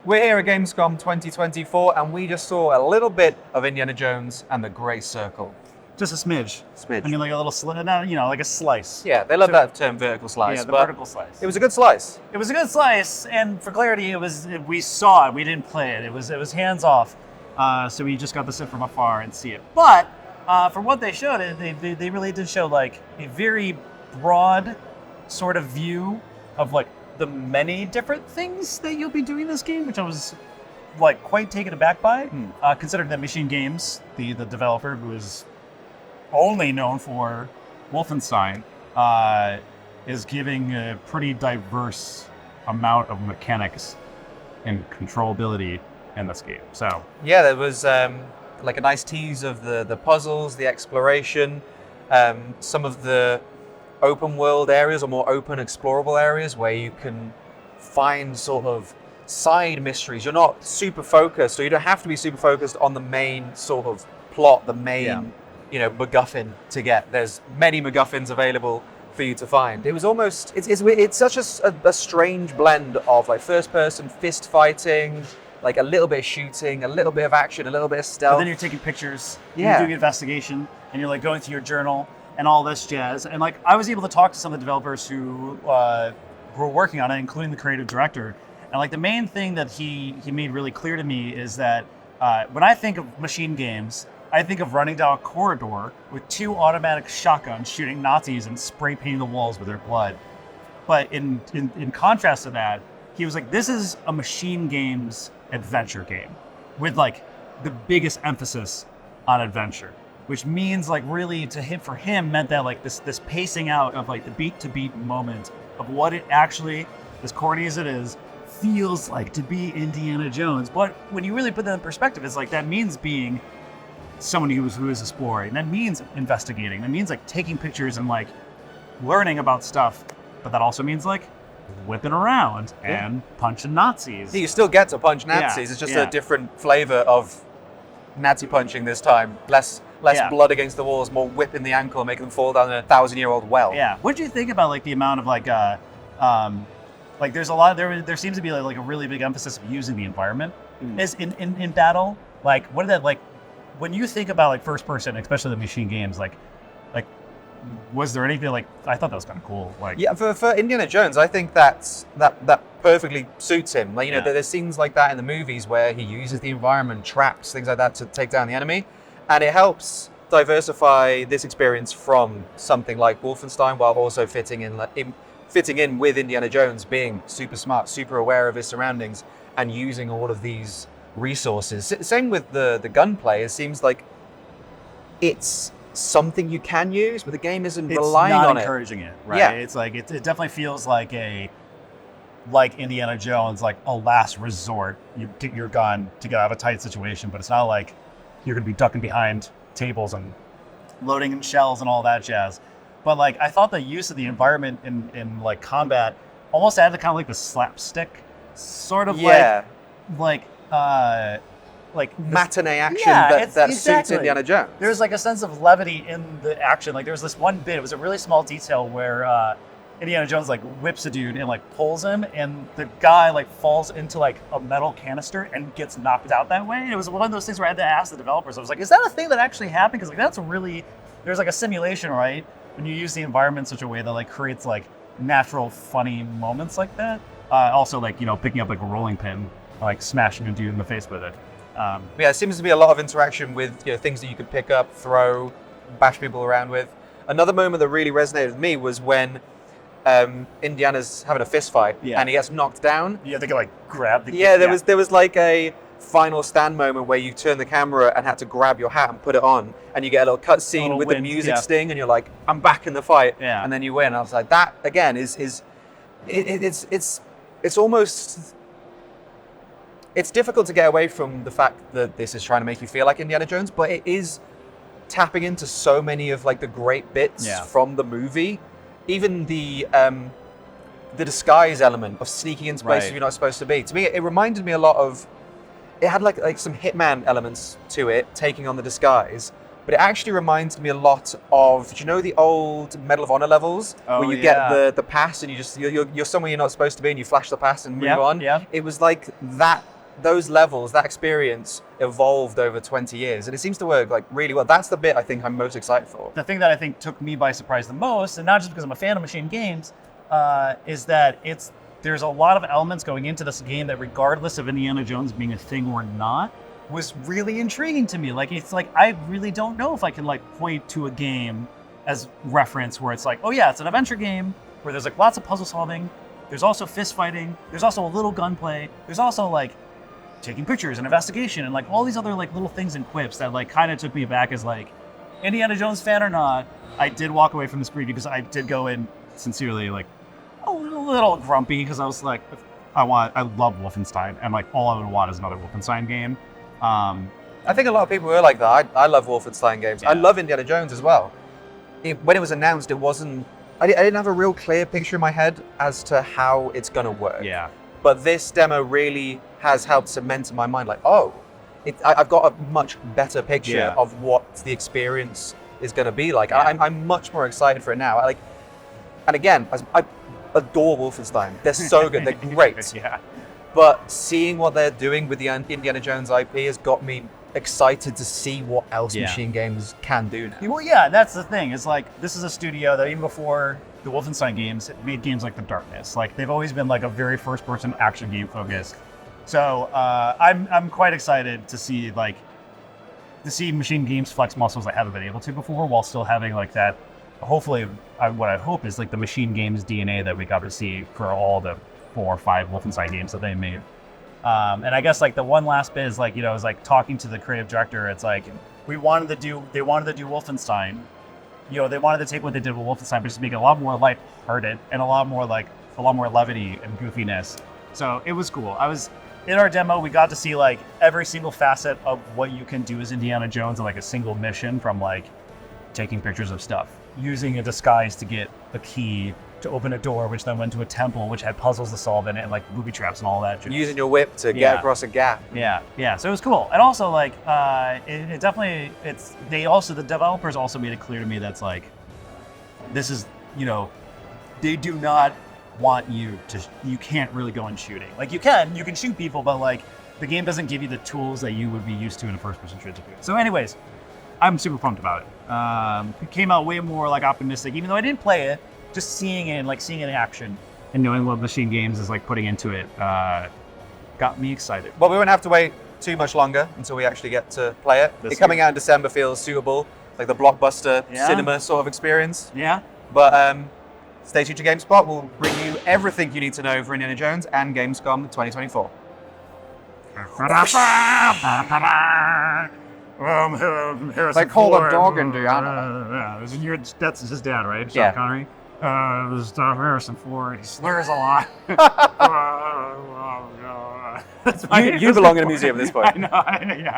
We're here at Gamescom 2024, and we just saw a little bit of Indiana Jones and the Grey Circle. Just a smidge. Smidge. I mean, like a little like a slice. Yeah, they love that term, vertical slice. Yeah, the but vertical slice. It was a good slice. It was a good slice, and for clarity, we saw it. We didn't play it. It was hands off. So we just got to sit from afar and see it. But from what they showed, they really did show like a very broad sort of view of like the many different things that you'll be doing in this game, which I was like quite taken aback by, considering that MachineGames, the developer who is only known for Wolfenstein, is giving a pretty diverse amount of mechanics and controllability in this game. So yeah, there was like a nice tease of the puzzles, the exploration, some of the open world areas or more open explorable areas where you can find sort of side mysteries. You're not super focused, or you don't have to be super focused on the main sort of plot, the main MacGuffin to get. There's many MacGuffins available for you to find. It was almost it's such a strange blend of like first person fist fighting, like a little bit of shooting, a little bit of action, a little bit of stealth. But then you're taking pictures, yeah, you're doing investigation, and you're like going through your journal and all this jazz. And like I was able to talk to some of the developers who were working on it, including the creative director. And like the main thing that he made really clear to me is that when I think of MachineGames, I think of running down a corridor with 2 automatic shotguns shooting Nazis and spray painting the walls with their blood. But in contrast to that, he was like, this is a MachineGames adventure game with like the biggest emphasis on adventure, which means like really for him meant that like this pacing out of like the beat to beat moment of what it actually, as corny as it is, feels like to be Indiana Jones. But when you really put that in perspective, it's like that means being someone who is exploring. That means investigating. That means like taking pictures and like learning about stuff. But that also means like whipping around and punching Nazis. You still get to punch Nazis. It's just a different flavor of Nazi punching this time. Less blood against the walls, more whipping the ankle, making them fall down a 1,000-year-old well. Yeah. What do you think about like the amount of like there's a lot there seems to be like a really big emphasis of using the environment is in battle. Like what did that like when you think about like first person, especially the MachineGames, like was there anything like I thought that was kind of cool. Like yeah, for Indiana Jones, I think that perfectly suits him. Like there's scenes like that in the movies where he uses the environment, traps, things like that to take down the enemy, and it helps diversify this experience from something like Wolfenstein while also fitting in with Indiana Jones being super smart, super aware of his surroundings, and using all of these resources. Same with the gunplay. It seems like it's something you can use, but the game isn't relying on it. It's not encouraging it, right? Yeah. It's like it definitely feels like Indiana Jones, like a last resort. You get your gun to get out of a tight situation, but it's not like you're going to be ducking behind tables and loading in shells and all that jazz. But like I thought the use of the environment in like combat almost added kind of like the slapstick sort of like matinee action that suits Indiana Jones. There's like a sense of levity in the action. Like there was this one bit, it was a really small detail where Indiana Jones like whips a dude and like pulls him, and the guy like falls into like a metal canister and gets knocked out that way. And it was one of those things where I had to ask the developers. I was like, is that a thing that actually happened? Because like that's really, there's like a simulation, right? When you use the environment in such a way that like creates like natural funny moments like that. Also like, picking up like a rolling pin, like smashing a dude in the face with it. There seems to be a lot of interaction with things that you could pick up, throw, bash people around with. Another moment that really resonated with me was when Indiana's having a fist fight and he gets knocked down. Yeah, they can like grab the there was like a final stand moment where you turn the camera and had to grab your hat and put it on, and you get a little cut scene with the music sting, and you're like, I'm back in the fight, and then you win. I was like, that again it's almost. It's difficult to get away from the fact that this is trying to make you feel like Indiana Jones, but it is tapping into so many of like the great bits from the movie. Even the disguise element of sneaking into places you're not supposed to be. To me, it reminded me a lot of. It had like some Hitman elements to it, taking on the disguise. But it actually reminds me a lot of, do you know the old Medal of Honor levels where you get the pass and you're somewhere you're not supposed to be and you flash the pass and move on? Yeah. It was like that those levels, that experience evolved over 20 years, and it seems to work like really well. That's the bit I think I'm most excited for. The thing that I think took me by surprise the most, and not just because I'm a fan of Machine Games, is that there's a lot of elements going into this game that, regardless of Indiana Jones being a thing or not, was really intriguing to me. Like, it's like, I really don't know if I can like point to a game as reference where it's like, oh yeah, it's an adventure game where there's like lots of puzzle solving, there's also fist fighting, there's also a little gunplay, there's also like taking pictures and investigation and like all these other like little things and quips that like kind of took me back as like, Indiana Jones fan or not, I did walk away from this preview because I did go in sincerely like a little grumpy because I was like, I love Wolfenstein, and like all I would want is another Wolfenstein game. I think a lot of people were like that. I love Wolfenstein games. Yeah. I love Indiana Jones as well. When it was announced, it wasn't. I didn't have a real clear picture in my head as to how it's going to work. Yeah. But this demo really has helped cement in my mind, like, oh, I've got a much better picture of what the experience is going to be like. Yeah. I'm much more excited for it now. And again, I adore Wolfenstein. They're so good. They're great. Yeah. But seeing what they're doing with the Indiana Jones IP has got me excited to see what else Machine Games can do now. Well, yeah, that's the thing. It's like, this is a studio that even before the Wolfenstein games, it made games like The Darkness. Like, they've always been like a very first-person action game focused. So I'm quite excited to see Machine Games flex muscles I haven't been able to before, while still having like that. Hopefully, what I hope is like the Machine Games DNA that we got to see for all the 4 or 5 Wolfenstein games that they made. And I guess like the one last bit is like, you know, is like talking to the creative director. It's like they wanted to do Wolfenstein. You know, they wanted to take what they did with Wolfenstein, but just make it a lot more lighthearted and a lot more levity and goofiness. So it was cool. In our demo, we got to see like every single facet of what you can do as Indiana Jones in like a single mission, from like taking pictures of stuff, using a disguise to get a key to open a door, which then went to a temple, which had puzzles to solve in it, and like booby traps and all that. Using your whip to get across a gap. Yeah. So it was cool, and also like it definitely the developers also made it clear to me that's like, this is, you know, they do not want you can't really go in shooting. Like you can shoot people, but like the game doesn't give you the tools that you would be used to in a first-person shooter. So, anyways, I'm super pumped about it. It came out way more like optimistic, even though I didn't play it. Just seeing it in action and knowing what Machine Games is like putting into it got me excited. Well, we won't have to wait too much longer until we actually get to play it. It coming out in December feels suitable, like the blockbuster cinema sort of experience. Yeah. But stay tuned to GameSpot. We'll bring you everything you need to know for Indiana Jones and Gamescom 2024. They call the dog Indiana. That's his dad, right? Yeah. Sean Connery. This is Harrison Ford. He slurs a lot. You belong in a museum at this point. I know. Yeah.